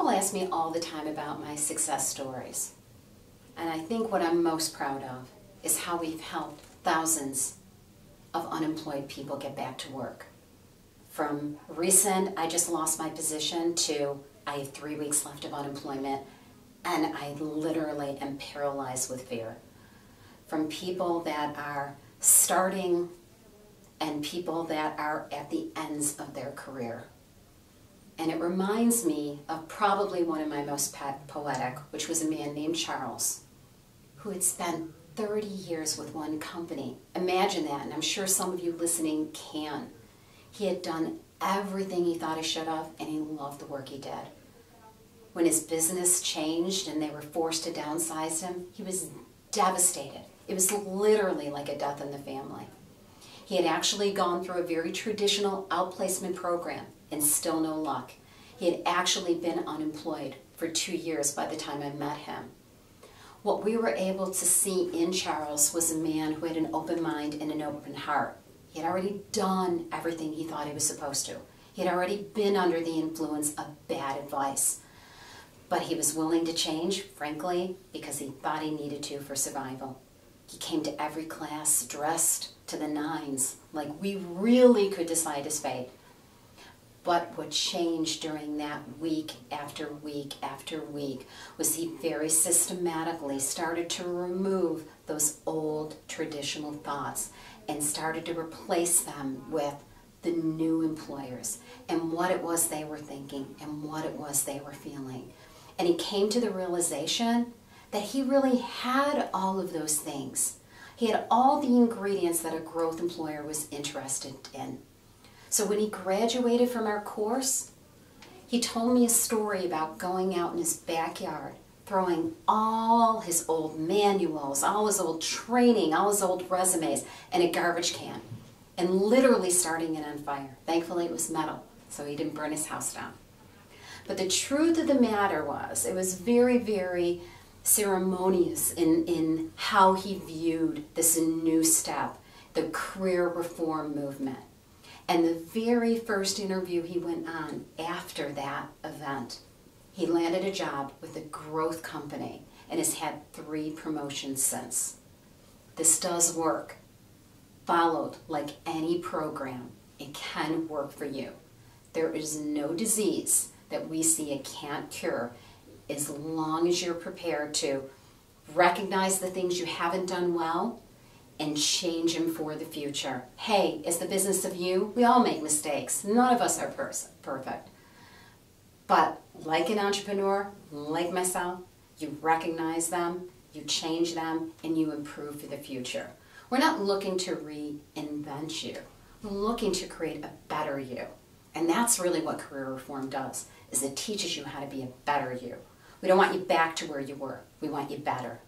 People ask me all the time about my success stories. And I think what I'm most proud of is how we've helped thousands of unemployed people get back to work. From recent, I just lost my position, to I have 3 weeks left of unemployment and I literally am paralyzed with fear. From people that are starting and people that are at the ends of their career. And it reminds me of probably one of my most poetic, which was a man named Charles, who had spent 30 years with one company. Imagine that, and I'm sure some of you listening can. He had done everything he thought he should have, and he loved the work he did. When his business changed and they were forced to downsize him, he was devastated. It was literally like a death in the family. He had actually gone through a very traditional outplacement program and still no luck. He had actually been unemployed for 2 years by the time I met him. What we were able to see in Charles was a man who had an open mind and an open heart. He had already done everything he thought he was supposed to. He had already been under the influence of bad advice. But he was willing to change, frankly, because he thought he needed to for survival. He came to every class dressed to the nines, like we really could decide his fate. But what changed during that week after week after week was he very systematically started to remove those old traditional thoughts and started to replace them with the new employers and what it was they were thinking and what it was they were feeling. And he came to the realization that he really had all of those things. He had all the ingredients that a growth employer was interested in. So when he graduated from our course, he told me a story about going out in his backyard, throwing all his old manuals, all his old training, all his old resumes in a garbage can, and literally starting it on fire. Thankfully it was metal, so he didn't burn his house down. But the truth of the matter was, it was very, very ceremonious in how he viewed this new step, the career reform movement. And the very first interview he went on after that event, he landed a job with a growth company and has had 3 promotions since. This does work. Followed like any program, it can work for you. There is no disease that we see it can't cure as long as you're prepared to recognize the things you haven't done well and change them for the future. Hey, it's the business of you. We all make mistakes. None of us are perfect. But like an entrepreneur, like myself, you recognize them, you change them, and you improve for the future. We're not looking to reinvent you. We're looking to create a better you. And that's really what career reform does, is it teaches you how to be a better you. We don't want you back to where you were. We want you better.